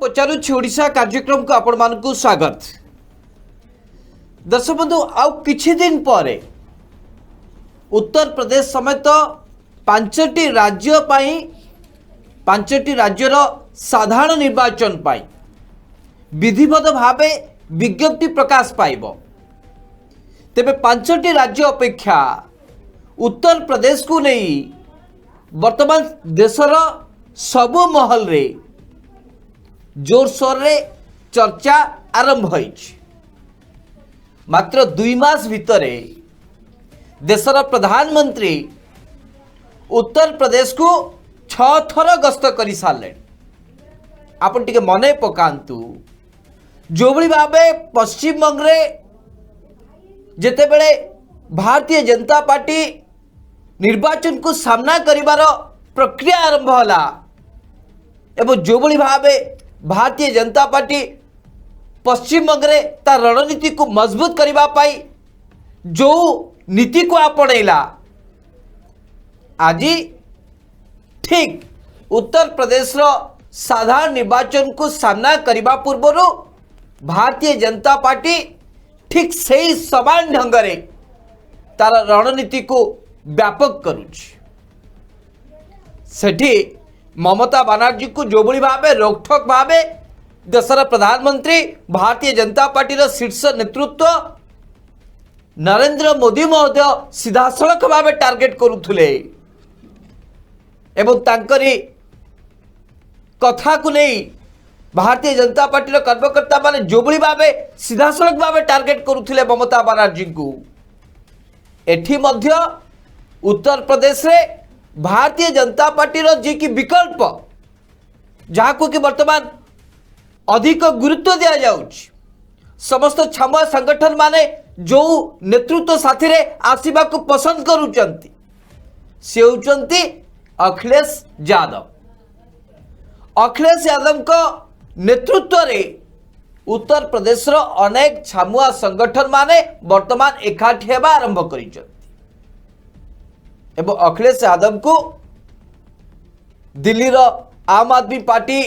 पचारुछि ओडिशा कार्यक्रम को आपण मानकु स्वागत। दर्शक बंधु आउ किछि दिन पर उत्तर प्रदेश समेत पांचटी राज्य पाई पांचटी राज्यर साधारण निर्वाचन पाई विधिवत भावे विज्ञप्ति प्रकाश पाइब। तेबे पांचटी राज्य अपेक्षा उत्तर प्रदेश को नहीं वर्तमान देशर सबु महल रे जोरसोर रे चर्चा आरंभ होइछ। मात्र 2 मास भितरे देशर प्रधानमंत्री उत्तर प्रदेश को 6 थर गस्त कर सारे। आपन टिके मने पकांतु जो भली भावे पश्चिम बंगे जेते बेले भारतीय जनता पार्टी निर्वाचन को सामना करिवार प्रक्रिया आरंभ होला एवं जो भली भावे भारतीय जनता पार्टी पश्चिम बंगे तार रणनीति को मजबूत करबा पाई जो नीति को आपणैला आज ठीक उत्तर प्रदेश रो साधारण निर्वाचन को सामना करबा पूर्व भारतीय जनता पार्टी ठीक सही समान ढंग रे तार रणनीति को व्यापक करुछ। सेठी ममता बनर्जी को जो भली भावे रोकठोक भावे देशर प्रधानमंत्री भारतीय जनता पार्टी शीर्ष नेतृत्व नरेंद्र मोदी महोदय सीधासलख भावे टार्गेट करुथुले एवं तांकरी कथा को नहीं भारतीय जनता पार्टी कार्यकर्ता माने जो भली भावे सीधासलख भावे टार्गेट करुथुले ममता बनर्जी को। एठी मध्य उत्तर प्रदेश रे भारतीय जनता पार्टी जी की विकल्प जहाँ को कि वर्तमान अधिक गुरुत्व दिया जाउछि। समस्त छामुआ संगठन माने जो नेतृत्व साथी रे आसीबा को पसंद करूचंती से होचंती अखिलेश यादव। अखिलेश यादव को नेतृत्व रे उत्तर प्रदेश रो अनेक छामुआ संगठन माने वर्तमान एकाठी हेबा आरंभ करिचंती एवं अखिलेश यादव को दिल्ली रो आम आदमी पार्टी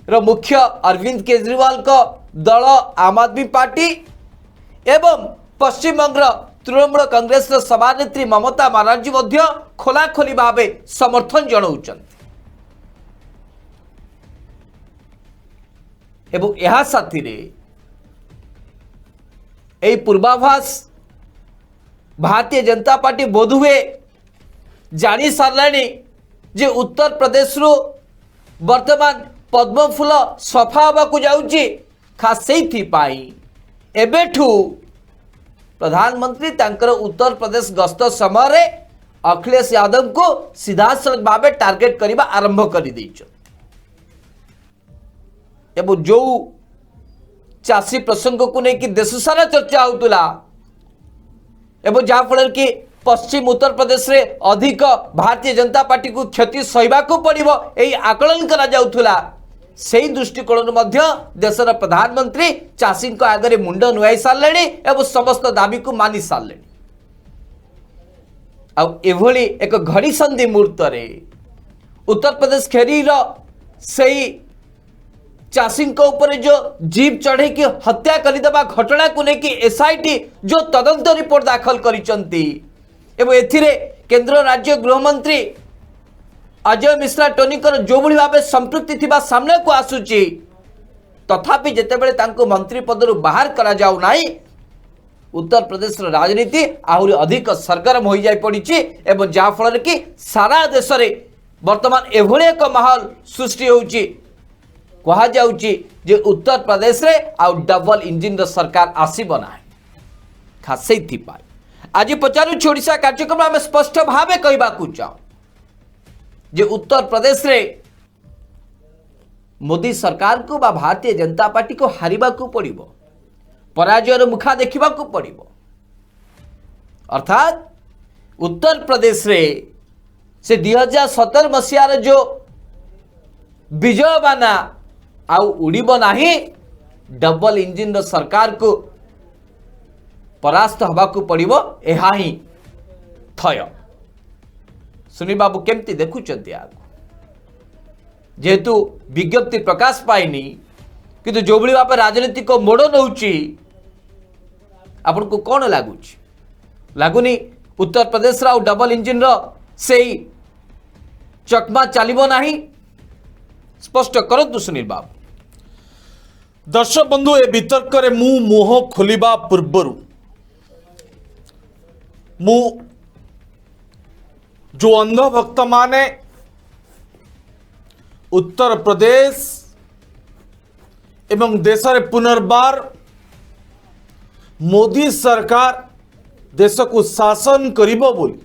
रो मुख्य अरविंद केजरीवाल को दल आम आदमी पार्टी एवं पश्चिम बंग तृणमूल कांग्रेस सभानेत्री ममता बनर्जी मध्य खोलाखोली भावे समर्थन जनाउछन्ति एवं यह साथी रे एई पूर्वाभास भारतीय जनता पार्टी बोधुए जानी साराणी जे उत्तर प्रदेश रो वर्तमान पद्म फूल सफा हवा को जाउची खास सेथि पाई एबेठू प्रधानमंत्री तांकर उत्तर प्रदेश गस्त समय रे अखिलेश यादव को सीधासलख भावे टार्गेट करबा आरंभ कर दैछ। एवं जो चाषी प्रसंग को लेकिन देश सारा चर्चा होतुला एवं जहाँ फल कि पश्चिम उत्तर प्रदेश रे अधिक भारतीय जनता पार्टी को क्षति सहबा को पड़िबो एई आकलन करा जाउथुला। सेही दृष्टिकोण मध्य देशर प्रधानमंत्री चाषी को आगे मुंड नुआई सारे एवं समस्त दाबी को मानि सारे। एभली एक घड़ी संधि मुहूर्त रे उत्तर प्रदेश खेरी सही चाषी ऊपर जो जीप चढ़े की हत्या करदेवा घटना को लेकिन एसआईटी जो तदंत रिपोर्ट दाखल करिसंती एवं एथिरे केंद्र राज्य गृहमंत्री अजय मिश्रा टोनीकर जो भली भावे संपृक्ति थिबा सामने को आसुची तथापि जेतेबेले तांको मंत्री पदरु बाहर करा जाउ नाही उत्तर प्रदेश राजनीति आहुरी अधिक सरगरम हो जाय पड़िछि एवं जा फल कि सारा देश रे वर्तमान एभली एक माहौल सृष्टि होउची कहा जाउची जे उत्तर प्रदेश रे आ डबल इंजिन रो सरकार आसीबो नाही। खास सेथि पाई आज पचारू ओडिशा कार्यक्रम आम स्पष्ट भावे कहबा को चाहू जे उत्तर प्रदेश रे मोदी सरकार को बा भारतीय जनता पार्टी को हारिबा को पड़िबो पराजयर मुखा देखा पड़िबो। अर्थात उत्तर प्रदेश रे से 2017 मसीहार जो विजय बाना आउ उड़ीबो नाही डबल इंजिन रो सरकार को परास्त हवा को पड़िबो एहा ही थय। सुनील बाबू केमती देखुचंती आगु जेहेतु विज्ञप्ति प्रकाश पाइनी किंतु जो भाई भाव राजनीति को मोड़ नौची आपन को कौन लगुच लगुनि उत्तर प्रदेश डबल इंजिन से चकमा चलो ना स्पष्ट करतु सुनील बाबू। दर्शक बंधु ए वितर्क रे मु मुह खोलिबा पूर्वरु मु जो अंधभक्त माने उत्तर प्रदेश एवं देश रे पुनर्बार मोदी सरकार देश को शासन करिबो बोली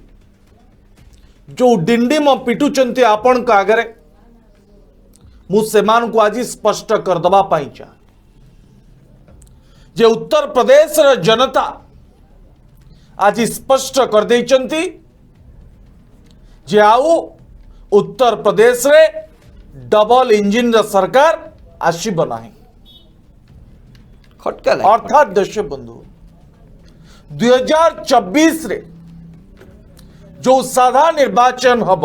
जो डिंडिम पिटुचंती आपण का आगे मु सेमान को आज स्पष्ट कर दबा पाई चाहे जे उत्तर प्रदेश र जनता आज स्पष्ट कर देइचंती जे आउ उत्तर प्रदेश रे डबल इंजिन र सरकार आसीब नाही खटका अर्थात दर्शक बंधु 2024 रे जो साधा निर्वाचन हब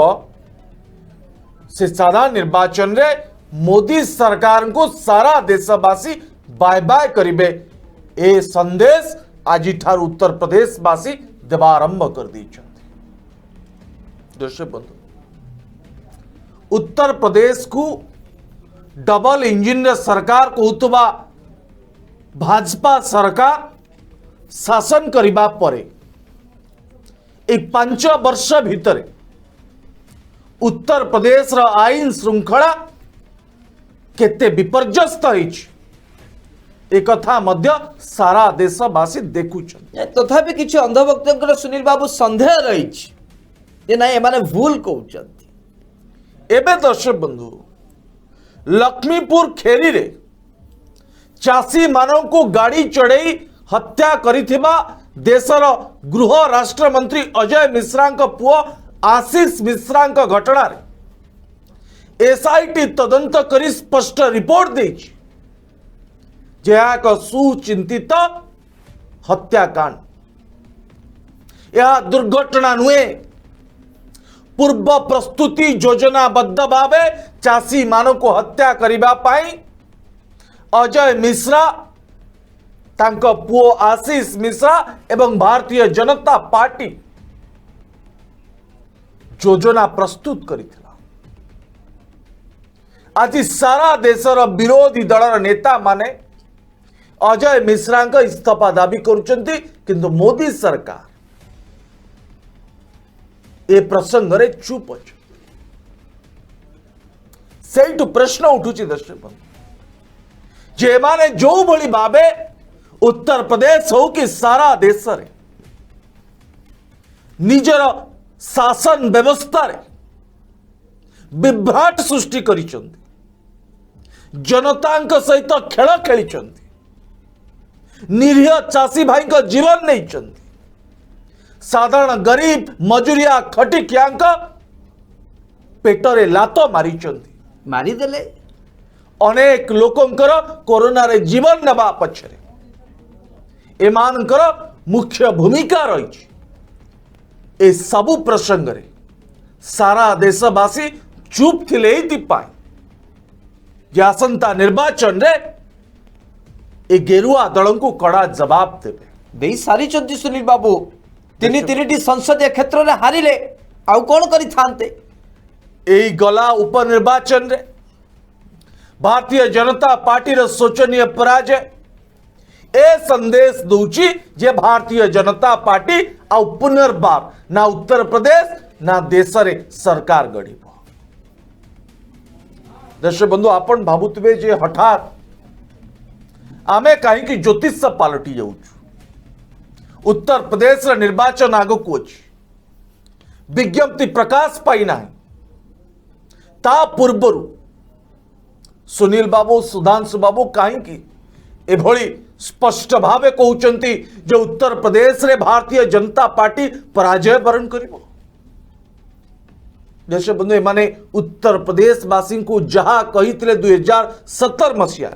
से साधा निर्वाचन रे मोदी सरकार को सारा देशवासी बाय बाय करिबे ए संदेश आज उत्तर प्रदेश वासी देवा आरंभ कर दी। दर्शक बंधु उत्तर प्रदेश को डबल इंजिन रे सरकार कहतुबा भाजपा सरकार शासन करिबा परे एक 5 वर्ष भितर उत्तर प्रदेश रा आईन श्रृंखला केते विपर्यस्त होइछ एक कथा मध्य सारा देशवासी देखुछन। तथापि किछि अंधभक्तंकर सुनील बाबू संदेह रही जे नाही एमाने भूल कहउछंती। एबे दर्शक बंधु लक्ष्मीपुर खेरी रे चासी मानव को गाड़ी चढ़ई हत्या करिथिबा देशर गृह राष्ट्र मंत्री अजय मिश्रा पुओ आशीष मिश्रा घटना एसआईटी तदंत करी स्पष्ट रिपोर्ट देछि जे एक सुचिंतित हत्याकांड यह दुर्घटना नुहे पूर्व प्रस्तुति योजनाबद्ध भावे चासी मानव को हत्या करिबा पाई अजय मिश्रा तांको पुओ आशीष मिश्रा एवं भारतीय जनता पार्टी योजना प्रस्तुत करिथिला। आज सारा देशर विरोधी दलर नेता माने अजय मिश्रा इस्तीफा दाबी करुचंती किंतु मोदी सरकार ए प्रसंग रे चुप अछि। सेठु प्रश्न उठुची दर्शक बंधु जे माने जो भली भावे उत्तर प्रदेश हो कि सारा देश रे निजर शासन व्यवस्था रे विभ्राट सृष्टि करिचंती जनता सहित खेल खेली निरीह चाषी भाई को जीवन नहीं साधारण गरीब मजुरिया खटिकिया पेटरे लात मारी मारिदेले अनेक लोकंकर कोरोना रे जीवन नबा पछरे एमानकर मुख्य भूमिका रही ए सबु प्रसंग रे सारा देशवासी चुप थिले जे आसंता निर्वाचन रे ए गेरुआ दल को कड़ा जवाब देवे दे सारी सुनील बाबू तीन संसदीय क्षेत्र में हारिले आउ कौन करिथांते एई गला उपनिर्वाचन रे भारतीय जनता पार्टी रो शोचनीय पराजय ए संदेश दूची जे भारतीय जनता पार्टी आउ पुनर्बार ना उत्तर प्रदेश ना देश रे सरकार गढ़ दर्शक बंधु आपण भावुवे जे हठात आमे कहीं ज्योतिष पलटि जाऊँ उत्तर प्रदेश निर्वाचन आगक अच्छी विज्ञप्ति प्रकाश पाई ना ता पूर्वर सुनील बाबू सुधांशु बाबू कहीं एभली स्पष्ट भावे कहते जो उत्तर प्रदेश रे भारतीय जनता पार्टी पराजय वरण करिबो। देश बंधु एमाने उत्तर प्रदेश वासी को जहाँ कही 2017 मसीह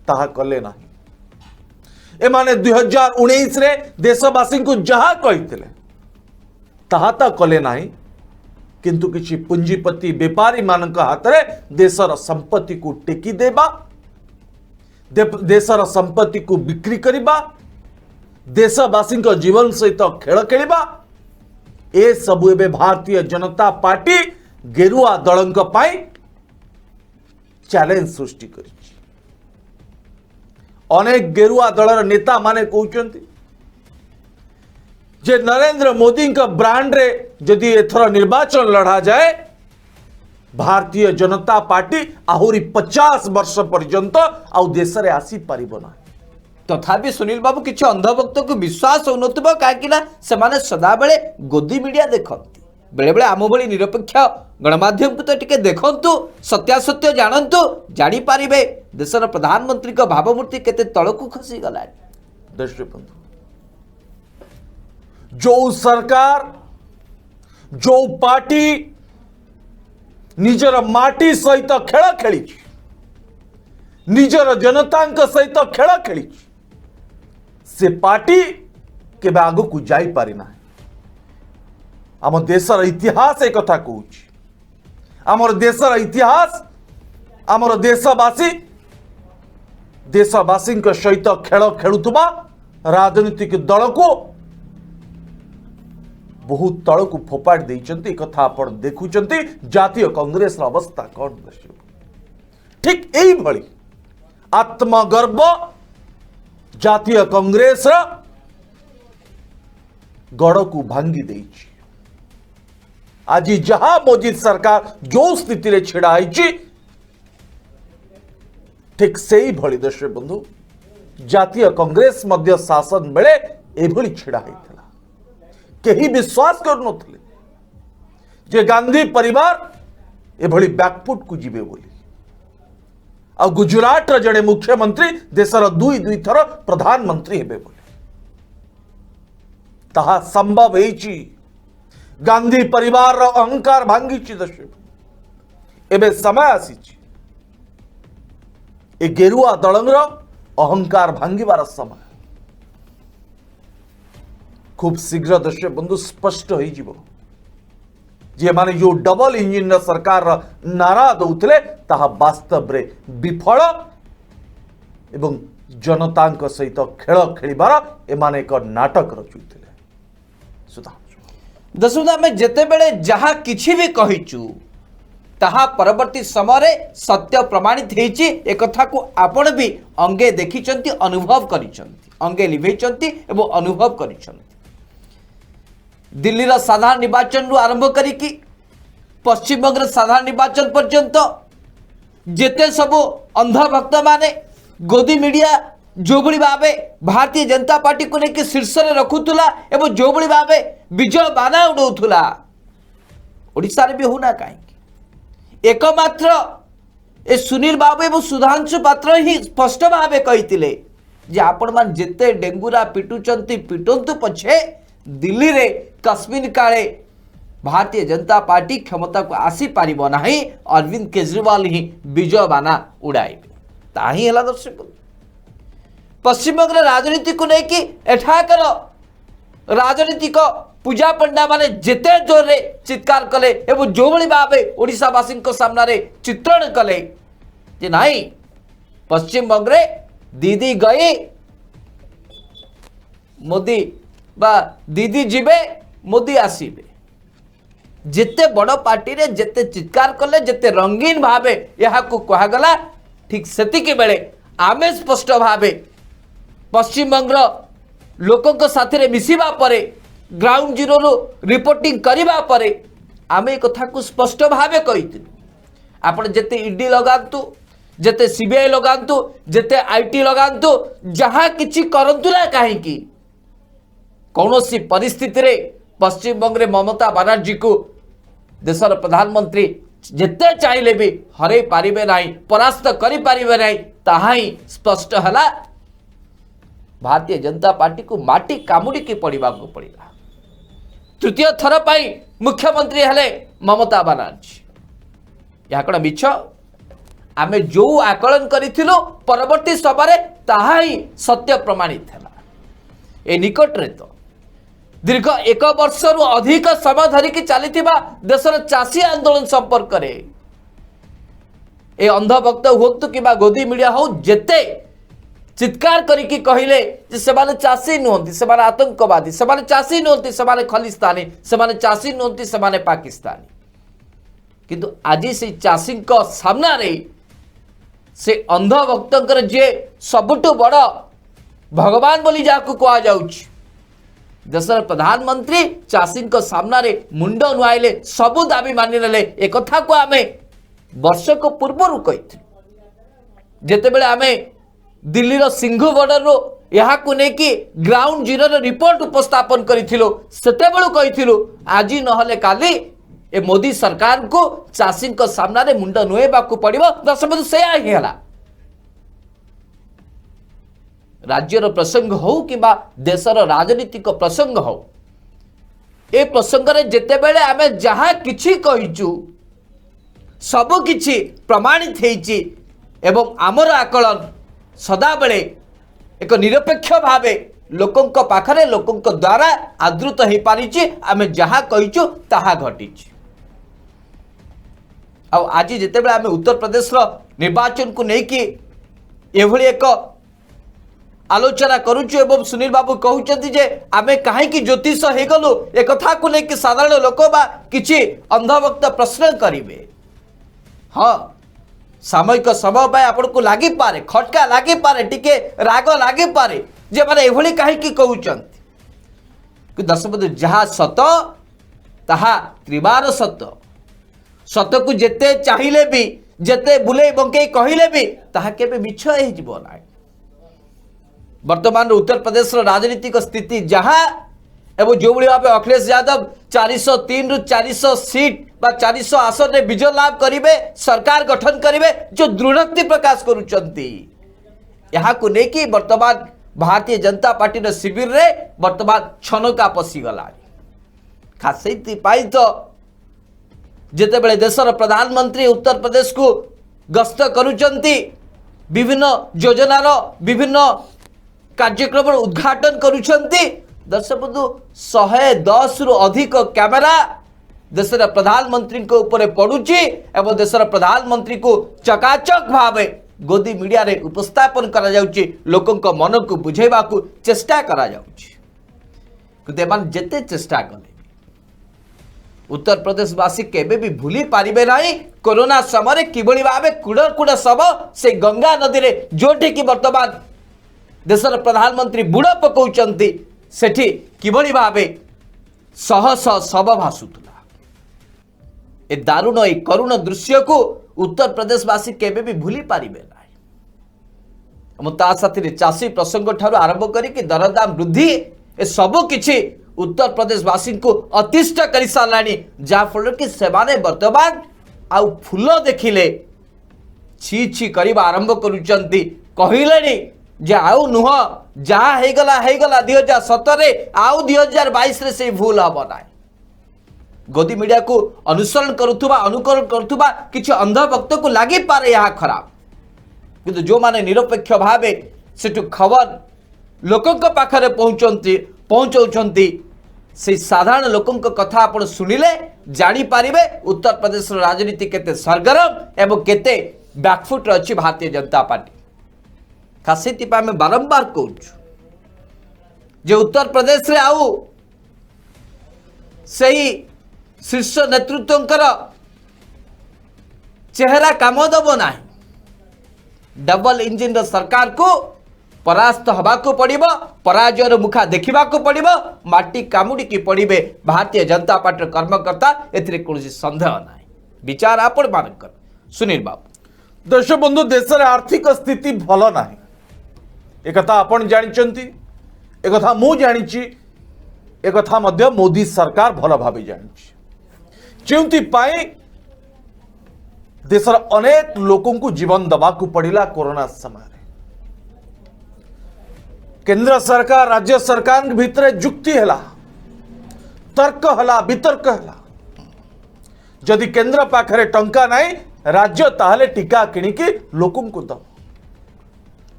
ताहा कले नाही एमाने 2019 रे देशवासी को जहाँ कही ताहा ता कले नाही किंतु किछि पूंजीपति व्यापारी मान हाथ रे देशर संपत्ति को टेकी देबा देशर संपत्ति को बिक्री करवा, देशवासी जीवन सहित खेल खेलिबा, ए सबु एबे भारतीय जनता पार्टी गेरुआ दलंक पाई चैलेंज सृष्टि करिछि। अनेक गेरुआ दलर नेता माने कहउचंती जे नरेंद्र मोदी का ब्रांड रे जदि एथर निर्वाचन लड़ा जाए, भारतीय जनता पार्टी आहुरी 50 वर्ष पर्यंत आउ देश रे आसी पारिबो ना। तथापि सुनील बाबू किसी अंधभक्त को विश्वास होनथिबो काहेकि ना सेमाने सदा बेले गोदी मीडिया देखंती, बेले बेले आम भली निरपेक्ष गणमाध्यम को तो टिके देखंतु, सत्यासत्य जानंतु, जानी पारिबे देशर प्रधानमंत्री का भावमूर्ति केते तळकु खसी गला। दर्शक बंधु, जो सरकार जो पार्टी निजर माटी सहित खेल खेली, निजर जनता सहित खेल खेली, से पार्टी केबे आगु को जाई पारि ना। आम देशर इतिहास एक कथा कहूँ, आमर देशर इतिहास, आमर देशवासी सहित खेल खेलुवा राजनीतिक दल को बहुत तल को फोपाड़ देइचंती। कथा आप देखुचंती जातीय कांग्रेस अवस्था कौन। ठीक यही भली आत्मगर्व जातीय कांग्रेस गड़ को भांगी देइछि। आज जहां मोदी सरकार जो स्थिति रे छिड़ा है, ठीक से ही भली दर्शक बंधु जातीय कांग्रेस मध्य शासन बेले एभली छिड़ा है। केही विश्वास करु जे गांधी परिवार एभली बैकफुट को जीवे बोली। आ गुजरात जड़े मुख्यमंत्री देशर दुई थर प्रधानमंत्री हेबे बोली। ताहा संभव होईची, गांधी परिवार रो अहंकार भांगीची। दर्शक एबे समय आसीची ए गेरुआ दलंगर अहंकार भांगिबार समय। खूब शीघ्र दर्शक बंधु स्पष्ट हो जे माने जो डबल इंजिन सरकार नारा दौले ताहा वास्तव रे विफल एवं जनता सहित खेल खेलिबार एमाने एक नाटक रचुथिले। दसुदा में जेते बेले जहा किछि भी कहिचु ताहा परवर्ती समय सत्य प्रमाणित हेछि। एक कथा को आपण भी अंगे देखिचंती, अनुभव करिचंती, अंगे लिभेचंती एवं अनुभव करिचंती। दिल्ली रा साधारण निर्वाचन रु आरंभ करिकी पश्चिम बंग साधारण निर्वाचन पर्यंत जेते सब अंधभक्त माने गोदी मीडिया जो बड़ी भावे भारतीय जनता पार्टी को लेकिन शीर्ष रे रखुतुला एवं जो बड़ी भावे विजय बाना उड़ौथुला, ओडिशा रे भी होना काहे। एकमात्र ए सुनील बाबू एवं सुधांशु पात्र ही स्पष्ट भावे कहितिले जे आपण मान जेते डेंगुरा पिटुचंती पिटंतु पछे दिल्ली रे कश्मीर काले भारतीय जनता पार्टी क्षमता को आसी पारिबो नाही, अरविंद केजरीवाल ही विजय बाना उड़ाइबे। ताही हला दर्शक पश्चिम बंग राजनीति को लेकिन एठाकर राजनीतिक पूजा पंडा माने जेते जोर रे चित्कार कले एवं जो भली भावे ओडिशावासी सामना रे चित्रण कले जे नाही पश्चिम बंग रे दीदी गई मोदी बा दीदी जीवे मोदी आसीबे। जिते बड़ पार्टी रे जिते चित्कार कले जिते रंगीन भावे यहाँ को कहा गला, ठीक सेतिके बेले आमे स्पष्ट भावे पश्चिम बंग लोकों साथ रे मिसिबा परे ग्राउंड जीरो रो रिपोर्टिंग करिबा परे आमे कथा को स्पष्ट भावे कहिथिलु। आपण जेते ईडी लगांतु, जेते सीबीआई लगांतु, जेते आईटी लगांतु, जहां किछि करंतु ना काहे की कौनसी परिस्थिति रे पश्चिम बंग रे ममता बनर्जी को देशर प्रधानमंत्री जिते चाहिए भी हरई पारिबे नहीं, परास्त करि पारिबे नहीं। ताहा ही स्पष्ट हला भारतीय जनता पार्टी को माटी कामुड़ी की पड़वा को पड़ा। तृतीय थर पाई मुख्यमंत्री हेले ममता बनर्जी। यह कण मिछ आमे जो आकलन करिथिलो परवर्ती समय ताहा ही सत्य प्रमाणित है। ए निकट रे तो दीर्घ 1 वर्ष रु अधिक समय धरिकी चलीथिबा देशर चाषी आंदोलन संपर्क रे ए अंधभक्त होतु कि गोदी मीडिया हो जेते चित्कार करिकी कहिले जे सेमाने चाषी नुहंती, सेमाने आतंकवादी, सेमाने चाषी नुहंती, सेमाने खलिस्तानी, सेमाने चाषी नुहंती, सेमाने पाकिस्तानी। किंतु आज से चाषी सामना रे से अंध भक्तंकर जे सबुठु बड़ भगवान बोली जाकु कहा जाउछि, देशर प्रधानमंत्री चाषी सामना रे मुंड नुआइले, सबु दाबी मानि नेले। एक कथा को आमे वर्षक पूर्व कही जेतेबेले आमे दिल्लीर सिंघु बॉर्डर रो यहाँ को लेकि ग्राउंड जीरो रिपोर्ट उपस्थापन करिथिलो, सेतेबेलु कहिथिलु आज नहले काली ए मोदी सरकार को चाषी सामना रे मुंड नुएबाकू पड़िबो। दर्शक से ही हला राज्यर प्रसंग हो कि देशर राजनीतिक प्रसंग हो, ए प्रसंग रे जेतेबेले आमे जहाँ किछि कहिचु सबु किछि प्रमाणित हेछि एवं आमर आकलन सदा बेले एक निरपेक्ष भावे लोकंक पाखरे लोकंक द्वारा आदृत हो पारिछि। आमे जहाँ कहिचु ताहा घटिछि। आज जितेबाला आम उत्तर प्रदेश निर्वाचन को लेकिन एभली एक आलोचना करुचु एवं सुनील बाबू कहते जे आमे कहीं ज्योतिष हो गलु एक कथा को लेकिन साधारण लोक बा किछि अंधभक्त प्रश्न करिवे। हाँ, सामयिक समय पाए आपन को लागी पारे, खटका लागी पारे, टिके राग लागी पारे जे माने एभली कहीं कहउचंती कि दर्शक जहाँ सत ताहा त्रिबार सत, सत को जेते चाहिए भी जेते बुले बंके कहले भी ताहा केबे मिछ हे जिवो ना। वर्तमान उत्तर प्रदेश राजनीतिक स्थिति जहाँ एवं जो भाव अखिलेश यादव 403 रु 400 सीट बा 400 आसन में विजय लाभ करेंगे, सरकार गठन करेंगे, जो दृढ़ोक्ति प्रकाश करुचंती यहाँ को लेकिन वर्तमान भारतीय जनता पार्टी शिविर रे वर्तमान छनका पशिगला। खास तो जितेबले देशर प्रधानमंत्री उत्तर प्रदेश को गस्त करुचंती, विभिन्न योजनार विभिन्न कार्यक्रम उद्घाटन करुचंती। दर्शक बंधु 110 रु अधिक कैमेरा देशर प्रधानमंत्री को ऊपर पड़ुची एवं देशर प्रधानमंत्री को चकाचक भावे गोदी मीडिया रे उपस्थापन करा जाउची, लोकन को मन को बुझेबा को चेष्टा करा जाउची। किंतु जेते चेष्टा कले उत्तर प्रदेश वासी केबे भी भूली पारिबे नाही कोरोना समय किभली भावे कुड़ कुड़ शव से गंगा नदी रे जोठी की वर्तमान देशर प्रधानमंत्री बुड़ पकाउचंती सेठी किभली भावे शह शह शव भासुतला। ए दारुण ए करुण दृश्य को उत्तर प्रदेश वासी केबे भी भूली पारिबे नाही। ता साथी चाषी प्रसंग ठारू आरंभ करी दरदाम वृद्धि ए सबु किछि उत्तर प्रदेश वासी को अतिष्ठ कर साराणी, जहाँफल कि सेमाने वर्तमान आउ फूल देखिले छी छी करबा आरंभ करुचंती, कहलेनी जे आउ नुह जहाँ हेगला 2017 आउ 2022 रे से भूल हम ना। गोदी मीडिया को अनुसरण करुथुबा अनुकरण करुथुबा किछि अंध भक्त को लागी पारे यहाँ खराब, किंतु जो माने निरपेक्ष भावे सेठु खबर लोकंक पाखरे पहुंचौचंती से साधारण लोकंक कथा आपण सुनिले जानी पारिबे उत्तर प्रदेश राजनीति केते सरगरम एवं केते बैकफुट अछि भारतीय जनता पार्टी। खास में बारंबार कहूँ जे उत्तर प्रदेश रे आउ सही शीर्ष नेतृत्वंकर चेहरा काम दब ना, डबल इंजिन सरकार को परास्त हवाको पड़िबो, पराजयर मुखा देखिबाको पड़िबो, माटी कामुड़ी की पड़िबे भारतीय जनता पार्टी कर्मकर्ता, एथिरे कोनोसी संदेह नाही। विचार आपण मानकर सुनील बाबू। दर्शक बंधु देशर आर्थिक स्थिति भल नाही, एक कथा आपण जानिचंती, एक कथा मु जानिची, एक कथा मध्य मोदी सरकार भल भाबे जानिची, जेउंती पाई देशर अनेक लोकों को जीवन दबाकू पड़िला कोरोना समय। केंद्र सरकार राज्य सरकार भितर जुक्ति है, तर्क है, वितर्क है। जदि केंद्र पाखरे टंका नहीं राज्य ताहले टीका किणिकी लोकों को दब।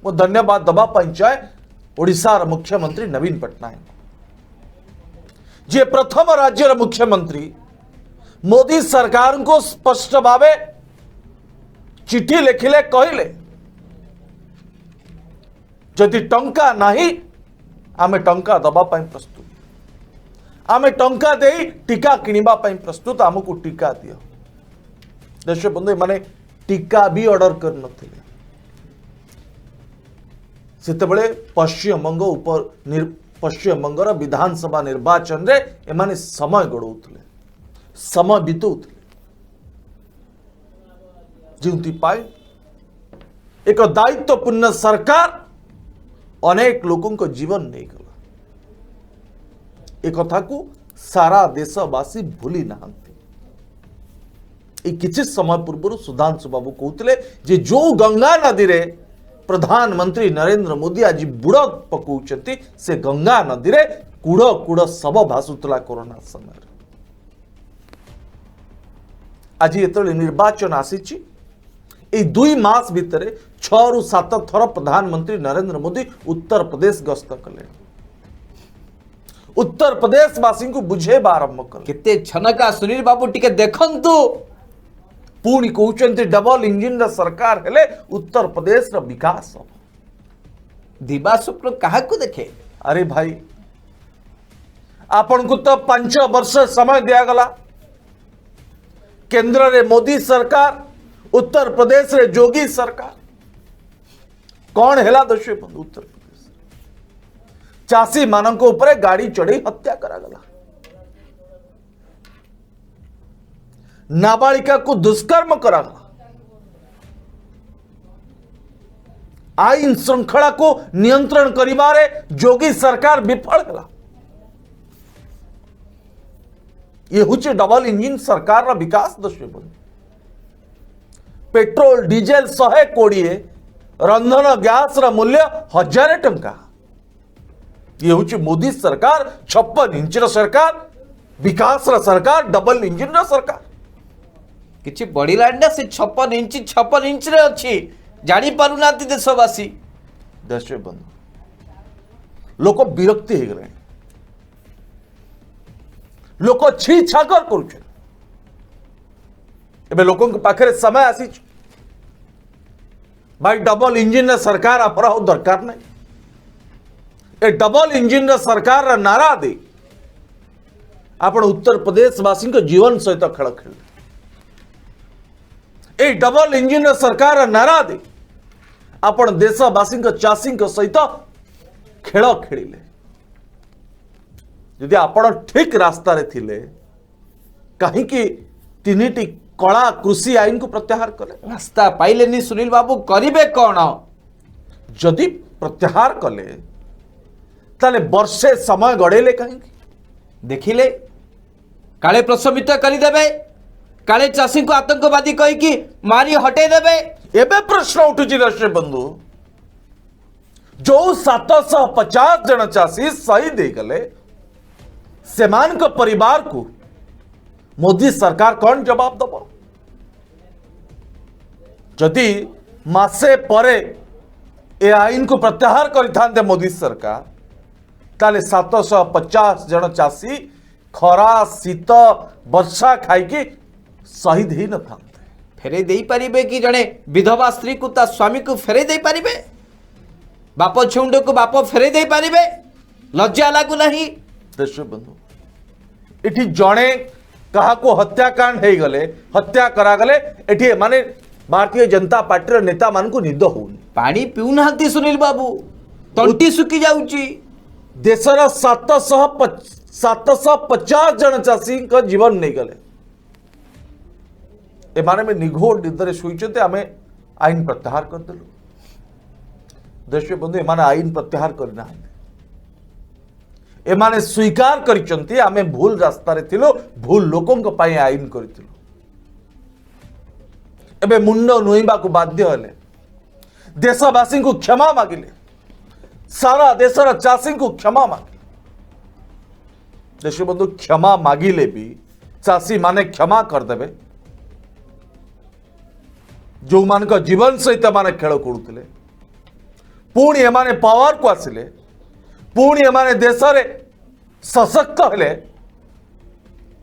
वो धन्यवाद दबा चाहे ओडिशार मुख्यमंत्री नवीन पट्टनायक, जे प्रथम राज्यर मुख्यमंत्री मोदी सरकार को स्पष्ट भावे चिठी लिखिले, कहले जदि टंका नहीं आमे टंका दबा पाई प्रस्तुत, आमे टंका दे टीका किनिबा पाई प्रस्तुत, आमको टीका दियो। देश बंधु माने टीका भी ऑर्डर कर नथिले सेतेबेले पश्चिमबंगर विधानसभा निर्वाचन रे एमाने समय गड़ौथिले, समय बितौथिले, जिउति पाई एक दायित्वपूर्ण सरकार अनेक लोगों को जीवन नहीं गला। एक कथा को सारा देशवासी भूली नहांती। किछि समय पूर्व सुधांशु बाबू कहते जे जो गंगा नदी रे प्रधानमंत्री नरेंद्र मोदी आज बुड़ पकाउछंती से गंगा नदी रे कूड़ कूड़ सब भासुतला कोरोना समय। आज ये निर्वाचन आसीची ए 2 मास भितर 6 ରୁ 7 थर प्रधानमंत्री नरेंद्र मोदी उत्तर प्रदेश गस्त कले, उत्तर प्रदेश वासी को बुझेबा आरंभ कले। केते छनका सुनील बाबू टिके देखंतु, पुणी कहउचंती डबल इंजिन र सरकार हेले उत्तर प्रदेश र विकास हो। दिवा स्वप्न कहा को देखे? अरे भाई आपन को तो 5 वर्ष समय दिया गला, केंद्र रे मोदी सरकार, उत्तर प्रदेश रे जोगी सरकार। कौन हेला दोषी बंधु? उत्तर प्रदेश चाषी मानक ऊपर गाड़ी चढ़ी हत्या करा गला, नाबालिका को दुष्कर्म करा गला, आईन श्रृंखला को नियंत्रण करिबारे जोगी सरकार विफल है। ये हुचे डबल इंजिन सरकार रा विकास दोषी बंधु। पेट्रोल डीजेल 120, रंधन गैस रा मूल्य 1000 टंका। ये हुची मोदी सरकार, 56 इंच रा सरकार, विकास रा सरकार, डबल इंजिन रा सरकार। किछि बड़ी लांडा से 56 इंच रे अछि, जानी पारु नाती देशवासी। देश बंधु लोक विरक्ति हो गले, लोक छी छाकर करुछे। एबे लोकों के पाखरे समय आसी भाई डबल इंजिन रा सरकार आपरा हो दरकार नहीं। ए डबल इंजिन रा सरकार रा नारा दे आपण उत्तर प्रदेश वासी को जीवन सहित खेल खेल। ए डबल इंजिन रा सरकार रा नारा दे आपण देशवासी को चाषी को सहित खेल खेलिले। यदि आपण ठीक रास्ता रे थिले कहीं की 3टी कला कृषि आईन को प्रत्याहार कले? रास्ता पाइलेनी सुनील बाबू, करिबे कौन? जदि प्रत्याहार कले ताले वर्षे समय गड़ेले कहीं? देखिले काले प्रशमित करदेवे, काले चाषी को आतंकवादी कही कि मारी हटे देवे। एबे प्रश्न उठुची दर्शक बंधु, जो 750 जन चाषी शहीद हो गले सेमान को परिवार को मोदी सरकार कौन जवाब दब? जदि मासे परे ए आईन को प्रत्याहार करिथांते मोदी सरकार ताले 750 जन चाषी खरा शीत वर्षा खाई कि शहीद ही न थांते। फेरे देई परिबे कि जने विधवा स्त्री को ता स्वामी को फेरे देई परिबे? बाप छुंड को बाप फेरे देई परिबे? लज्जा लागु नहीं? दर्शक बंधु इठी जणे कहा को हत्याकांड हो गले, हत्या करा गले, एठी माने भारतीय जनता पार्टी नेता मान को निद होनी। पानी पिउनांती सुनील बाबू, तंटी सुकी जाउची। देशर 750 जन चाषी का जीवन नहीं गले। एमाने में निघोर निदरे शुईचते आमे आईन प्रत्याहार कर देलु। देश बंधु एमाने आईन प्रत्याहार करना, एमाने स्वीकार करिचंती आमे भूल रास्ता रे थिलो, भूल लोकों को पाई आईन करिथिलो। एबे मुंड नुइबा को बाध्य हेले, देशवासी को क्षमा मागिले, सारा देशर चाषी को क्षमा मागिले। देश बंधु क्षमा मागिले भी चाषी माने क्षमा कर देबे? जो मान का जीवन सहित माने खेल करुले, पुणी एमाने पावर को आसिले, पुणी एमाने देश रे सशक्त हेले,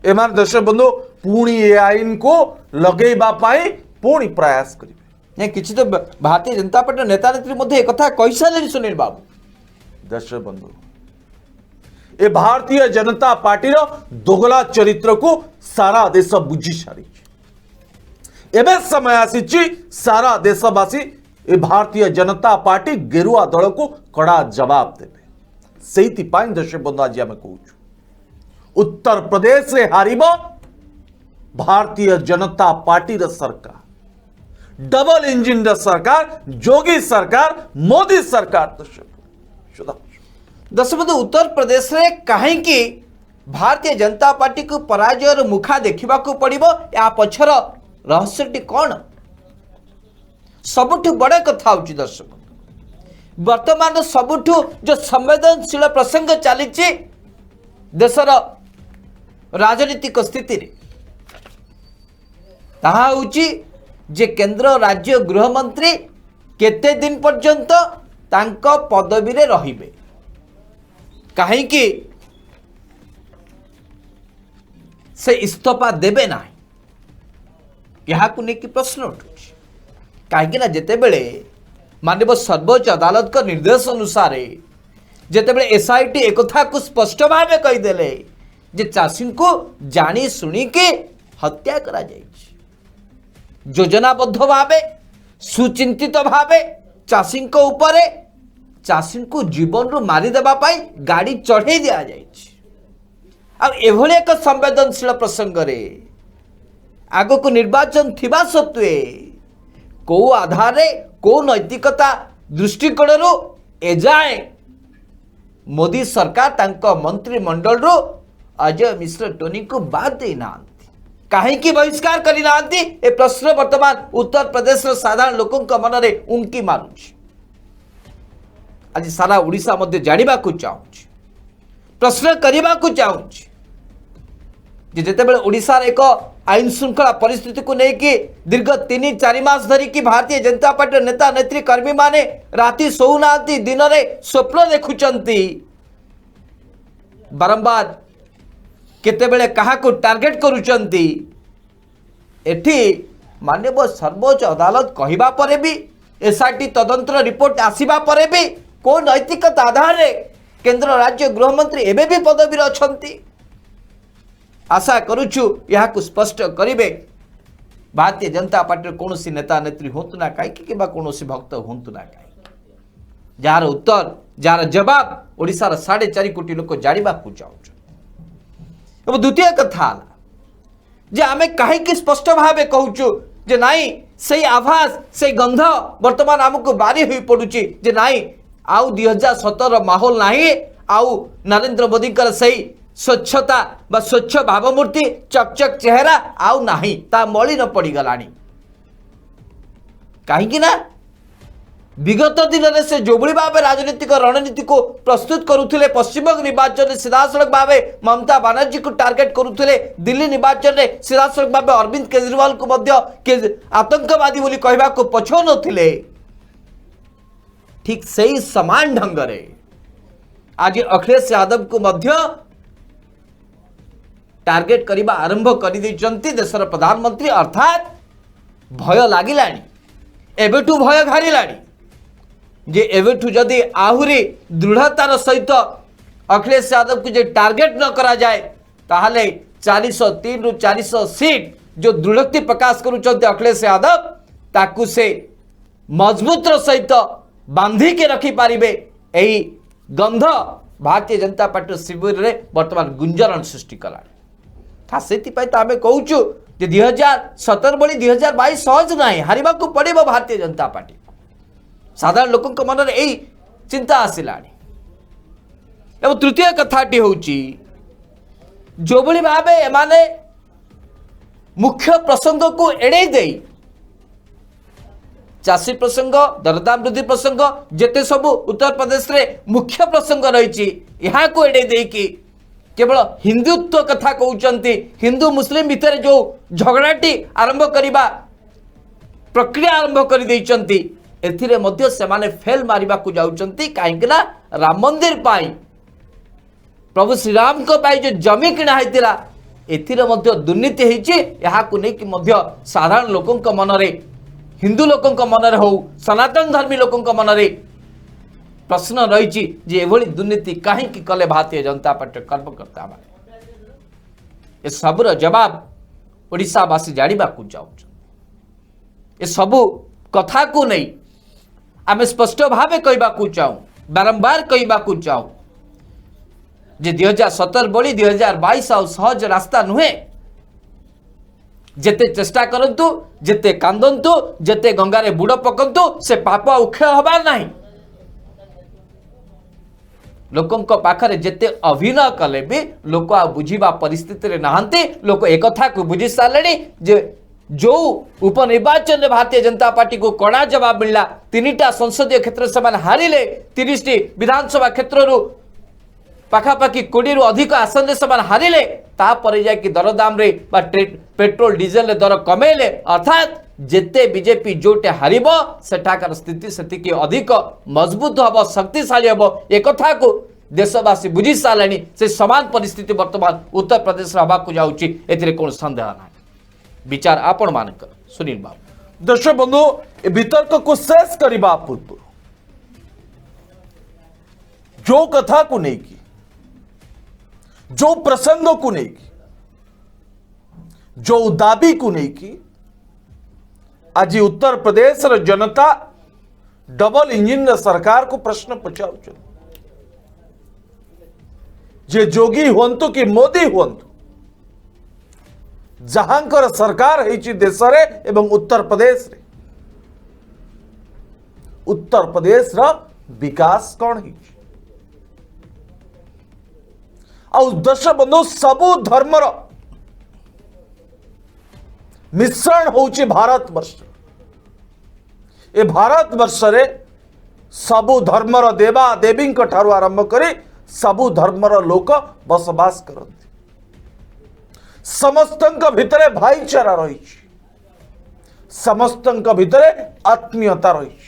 एमाने देश बंधु पुणी ए आईन को लगेबा पाई पुणी प्रयास करिवे। नहीं किसी तो भारतीय जनता पार्टी नेता नेत्री मध्य एक कथा कही सारे सुनील बाबू। दर्शक बंधु ए भारतीय जनता पार्टी दोगला चरित्र को सारा देश बुझी सारी एबे समय आसी सारा देशवासी ए भारतीय जनता पार्टी गेरुआ दल को कड़ा जवाब देवे से दर्शक बंधु आज आम कहूँ उत्तर प्रदेश रे हारिब भारतीय जनता पार्टी सरकार डबल इंजिन सरकार जोगी सरकार मोदी सरकार। दर्शक बंधु उत्तर प्रदेश रे कहीं भारतीय जनता पार्टी को पराजयर मुखा देखा पड़ो या पछर रहस्यटी कौन सबुठ बड़ कथा हूँ दर्शक वर्तमान सबुठ जो संवेदनशील प्रसंग चली देशर राजनीतिक स्थिति रे ताहा होची जे केंद्र राज्य गृह मंत्री केते दिन पर्यंत तांको पदवी रे रहिबे कहीं से इस्तीफा देबे ना यहाँ को लेकिन प्रश्न उठुଛି कहीं जिते बड़े माननीय सर्वोच्च अदालत का निर्देश अनुसार जिते बड़े एसआईटी एक को स्पष्ट भाव कहीदेले जे चाषी को जानी शुणी के हत्या करा योजनाबद्ध भाव सुचिंतित भाव चाषी उपरे चाषी को जीवन रू मारिदेवा गाड़ी चढ़े दि जाए एक संवेदनशील प्रसंग रे आग को निर्वाचन थिबा सत्वे को आधार को नैतिकता दृष्टिकोण एजाए मोदी सरकार तांको मंत्रिमंडल रो अजय मिश्र टोनी को बाद देना कहीं बहिष्कार करना ए प्रश्न वर्तमान उत्तर प्रदेश साधारण लोकों मन में उंकी मारुछि आज सारा ओडिशा मध्य जानिबा को चाहूँ प्रश्न करने को चाहूँ जिते बड़े ओडिशार एक आईन श्रृंखला परिस्थिति को लेकिन दीर्घ 3-4 मास धरिकी भारतीय जनता पार्टी नेता नेत्री कर्मी माने राति सोना दिन में स्वप्न देखुंट बारंबार केतेबेले कहा को टार्गेट करुचंती एठी माननीय सर्वोच्च अदालत कहिबा परे भी एसआईटी तदंतर रिपोर्ट आसीबा परे भी को नैतिकता आधार रे केंद्र राज्य गृह मंत्री एबे भी पदवी रे अछंती आशा करुछु यह को स्पष्ट करिवे भारतीय जनता पार्टी कौन सी नेता नेत्री होतु ना कहीं कौन भक्त होतु ना कहीं जार उत्तर जार जवाब ओडिशार 4.5 कोटी लोक जानिबा को चाहूँ। द्वितीय कथा जे आमे कहीं स्पष्ट भाव कहूँ जे नाई से आभास से गंध वर्तमान आमको बारी हुई पड़ुची जे नाई आउ 2017 माहौल नाही आउ नरेंद्र मोदी से स्वच्छता बा स्वच्छ भावमूर्ति चकचक चेहरा आउ नाही ता मलिन पड़ी गलानी कहीं ना विगत दिन में से जो भाव राजनीतिक रणनीति को प्रस्तुत करुले पश्चिमबंग निर्वाचन में सीधासलख भाव ममता बानर्जी को टार्गेट करुले दिल्ली निर्वाचन में सीधासलख भाव अरविंद केजरीवाल को आतंकवादी बोली कहवा को पछौ नथिले ठीक सही समान ढंग रे आज अखिलेश यादव को मध्य टार्गेट करने आरंभ कर देशर प्रधानमंत्री अर्थात भय लगिलानी एबेठू भय घारिलानी जे एबेठू जदि आहुरी दृढ़तार सहित अखिलेश यादव को जे टार्गेट न करा जाए ताहले 403 रु 400 सीट जो दृढ़ोक्ति प्रकाश करुचंते अखिलेश यादव ताकू से मजबूत सहित बांधी के रखी पारिबे एही गंध भारतीय जनता पार्टी शिविर रे वर्तमान गुंजरण सृष्टि कला से आम कहूँ 2017 बड़ी 2022 सहज ना हारिबा को पड़ो भारतीय जनता पार्टी साधारण लोकों मन में यही चिंता आसला। तृतीय कथाटी हूँ जो भाव एमाने मुख्य प्रसंग को एड़े दे चाषी प्रसंग दरदाम वृद्धि प्रसंग जेते सब उत्तर प्रदेश रे मुख्य प्रसंग रही यहाँ को एड़े देकी केवल हिंदुत्व कथा कहते हिंदू मुस्लिम भितर जो झगड़ाटी आरंभ करने प्रक्रिया आरंभ कर देइचंती एथिरे मध्य सेमाने फेल मारिबा को जाउचंती कहीं राम मंदिर पाई प्रभु श्रीराम को पाई जो जमी किणा होता एथिरे मध्य दुर्नीति होइछि यहाँ को लेकिन मध्य साधारण लोकों मन रे हिंदू लोकों मनरे हो सनातन धर्मी लोकों मनरे प्रश्न रही जे एभली दुर्नीति कहीं कले भारतीय जनता पार्टी कर्मकर्ता माने ए सबुर जवाब ओडिशावासी जानिबाकू चाहूँ ए सबू कथा को नहीं आम स्पष्ट भाव कहवाकू चाहूँ बारंबार कहवाकू चाहूँ जे 2017 बड़ी 2022 आउ सहज रास्ता नुहे जेते चेष्टा करंतु जेते कांदंतु जेते गंगारे बुड़ पकंतु से पाप उक्षय हबार नहीं लोकों पाखरे जेते अभिनय कले भी लोक आ बुझीबा परिस्थिति रे नहांती लोक एक कथा को बुझी सारे जे जो उपनिर्वाचन भारतीय जनता पार्टी को कड़ा जवाब मिलला 3टा संसदीय क्षेत्र से हारिले 30 विधानसभा क्षेत्र पाखापाखि 20 रु अधिक आसन से हारिले तापर जाकि दरदाम रे पेट्रोल डीजेल दर कमेले अर्थात जेते बीजेपी जोटे हारिबो सेठाकार स्थिति सेतिके अधिक मजबूत हबो शक्तिशाली हबो एक कथा को देशवासी बुझी साराणी से समान परिस्थिति वर्तमान उत्तर प्रदेश हवा को जाउची एथिरे कोन संदेह ना विचार आपण मानकर सुनील बाबू दर्शक बंधु ए वितर्क को शेष करबा पूर्व जो कथा को नहीं की जो प्रसंग को नहीं की जो दाबी को नहीं की आज उत्तर प्रदेश जनता डबल इंजिन सरकार को प्रश्न पचार जे जोगी हुंतु कि मोदी हुंतु जहांकर सरकार है देश रे एवं उत्तर प्रदेश रे उत्तर प्रदेश रा विकास कौन है दर्शक बंधु सबु धर्मर मिश्रण होची भारत वर्ष ए भारत वर्ष रे सबु धर्मर देवा देवी ठारू आरंभ करी सबु धर्मर लोक बसवास करती समस्तंक भितरे भाईचारा रही समस्तंक भितरे आत्मीयता रही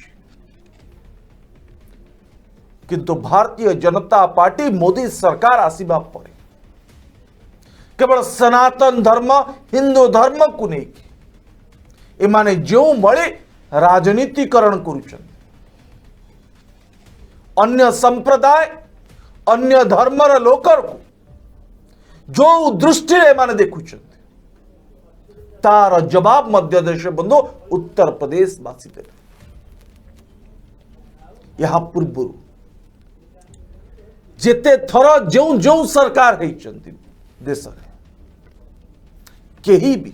किंतु भारतीय जनता पार्टी मोदी सरकार आसीबा परे केवल सनातन धर्म हिंदू धर्म को नहीं एमाने जो बड़े राजनीतिकरण करुछन अन्य संप्रदाय अन्य धर्मर लोकर को जो दृष्टि एमाने देखुछन तार जवाब मध्य देश बंधु उत्तर प्रदेश वासी दे यह पूर्व जेते थर जो जो सरकार होइचंती देश रे केही भी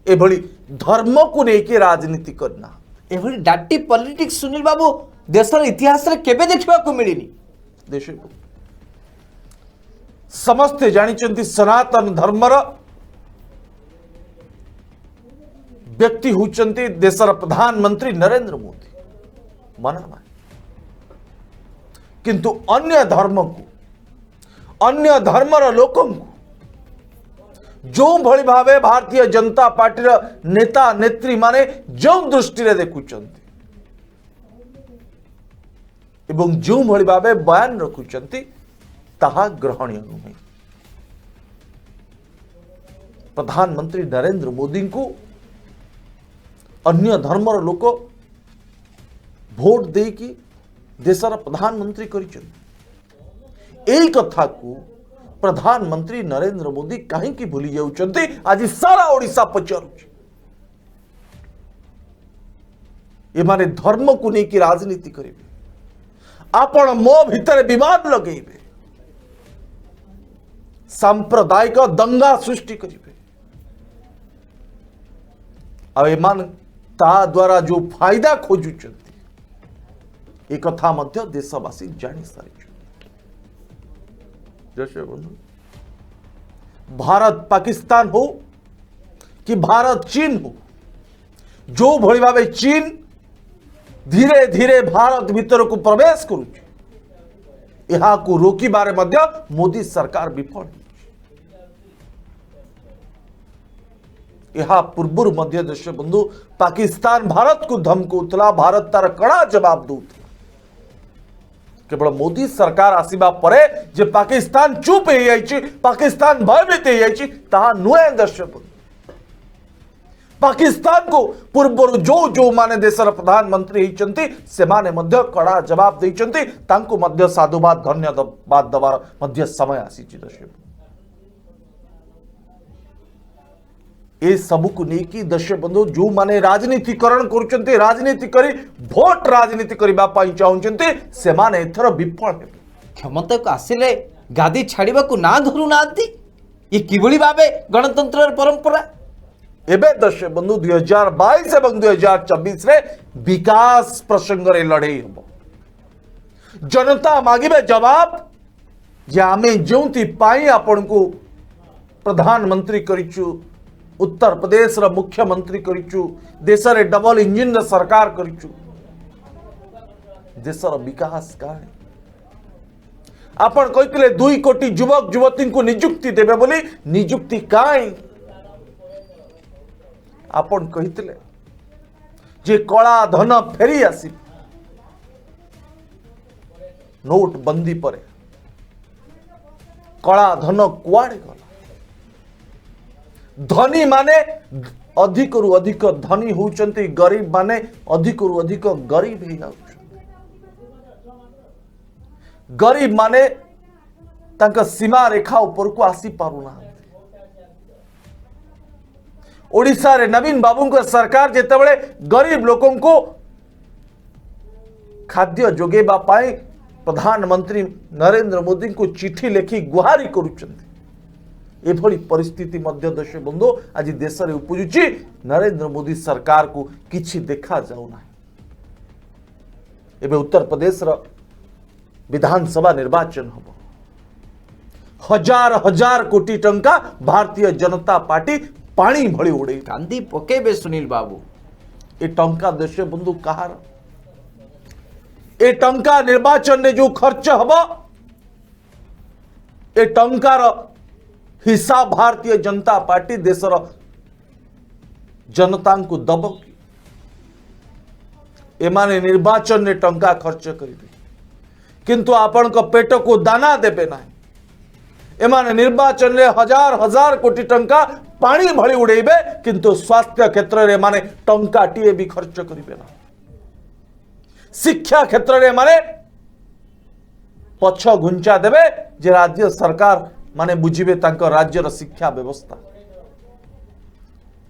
एभली धर्म को लेके राजनीति करना एभली डाटी पॉलिटिक्स सुनील बाबू देशर इतिहास रे केबे देखबा को मिलिनी देश समस्ते जानिचंती सनातन धर्मर व्यक्ति होचंती देशर प्रधानमंत्री नरेंद्र मोदी मना माने किंतु अन्य धर्म को अन्य धर्मर लोकों को जो भली भावे भारतीय जनता पार्टी नेता नेत्री माने जो दृष्टि रे देखुचंती एवं जो भली भावे बयान रखुचंती ताहा ग्रहणीय नुहे प्रधानमंत्री नरेंद्र मोदी को अन्य धर्मर लोक भोट देकी देशर प्रधानमंत्री करिचंती एई कथा को प्रधानमंत्री नरेंद्र मोदी कहीं भूली जाउचंती आज सारा ओडिशा पचारुछ एमाने धर्म को लेकिन राजनीति करेंगे आपण मो भितर विवाद लगेबे सांप्रदायिक दंगा सृष्टि करेंगे एमान ता द्वारा जो फायदा खोजुचंती एक कथा मध्य देशवासी जानी सारी भारत पाकिस्तान हो कि भारत चीन हो जो भली भावे चीन धीरे धीरे भारत भीतर को प्रवेश करुचे यहा को रोकी बारे मध्य मोदी सरकार विफल यहा पूर्व मध्य देश बंधु पाकिस्तान भारत को धमकाउतला भारत तार कड़ा जवाब दूत केवल मोदी सरकार आसीबा परे जे पाकिस्तान चुप हो जाइछि पाकिस्तान भयभीत हो जाइछि ताहा नुहे दर्शक पाकिस्तान को पूर्व जो जो माने देशर प्रधानमंत्री होइचंती से माने मध्य कड़ा जवाब देइचंती तांको मध्य साधुवाद धन्यवाद दबार मध्य समय आसीची दर्शक ए सबु को नेकी दर्शक बंधु जो माने राजनीतिकरण करूचंती राजनीति करी भोट राजनीति करबा पई चाहुचंती से माने एथर विफल हेबे क्षमता को आसिले गादी छाड़वा को ना धरू नांती ये किभली भाबे गणतंत्र परंपरा एबे दर्शक बंधु 2022 एवं 2024 रे विकास प्रसंग रे लड़ाई हबो जनता मागिबे जवाब जे आमे जोंती पाई आपन को प्रधानमंत्री करिचु उत्तर प्रदेश रा मुख्यमंत्री करिचु देश रे डबल इंजिन रा सरकार करिचु देश रा विकास काहे आपण कहितले 2 कोटी युवक युवती को नियुक्ति देबे बोली नियुक्ति काई आपण कहितले जे कला धन फेरी आसी नोट बंदी परे कला धन कुआडे गला धनी माने अधिक रु अधिक धनी होउचंती गरीब माने अधिक रु अधिक गरीब हे जाउछंती गरीब माने तांका सीमा रेखा ऊपर को आसी पारुना ओडिशा रे नवीन बाबू को सरकार जेतेबेले गरीब लोकों को खाद्य जोगेबा पाई प्रधानमंत्री नरेंद्र मोदी को चिठी लेखि गुहारी करूचंती एभली परिस्थिति मध्य दर्शक बंधु आज देश रे उपजुची नरेंद्र मोदी सरकार को किछि देखा जाउना एबे उत्तर प्रदेश रा विधानसभा निर्वाचन हबो हजार हजार कोटी टंका भारतीय जनता पार्टी पानी भली उड़े कांदी पकेबे सुनील बाबू ए टंका देश बंधु कहार ए टंका निर्वाचन ने जो खर्च हबो ए टंकार हिसाब भारतीय जनता पार्टी देशर जनता को दब कि एमाने निर्वाचन ने टंका खर्च करिवे किंतु आपण को पेट को दाना देबे ना एमाने निर्वाचन रे हजार हजार कोटी टंका पानी भली उड़ेबे किंतु स्वास्थ्य क्षेत्र रे माने टंका टीए भी खर्च करिवे ना शिक्षा क्षेत्र रे माने पछ घुंचा देबे जे राज्य सरकार माने बुझिबे तांको राज्यर शिक्षा व्यवस्था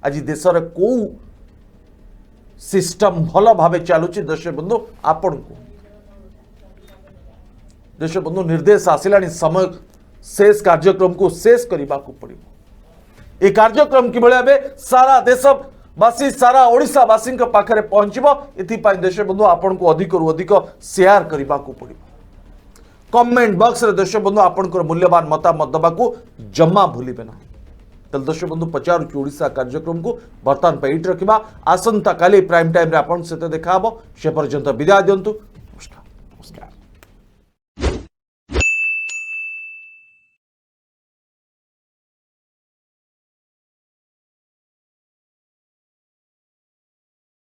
आज देश रे को सिस्टम भल भावे चालुची दर्शक बंधु आपण को दर्शक बंधु निर्देश आसिलानी समय शेष कार्यक्रम को शेष करबा को पड़िबो ए कार्यक्रम कि बेले सारा देशवासी सारा ओडिशा वासी पाखरे पहुंचबो एथि पई दर्शक बंधु आपण को अधिक रु अधिक शेयर करबा को पड़िबो कमेंट बॉक्स रे दर्शक बंधु आपनकर मूल्यवान मतामत दबा को जमा भूलिबे ना तल दर्शक बंधु पचार ओडिशा कार्यक्रम को बर्तमान पे इट रखिबा आसंता काली प्राइम टाइम रे आपन सहित देखा हबो से पर्यंत विदाय दियंतु नमस्कार।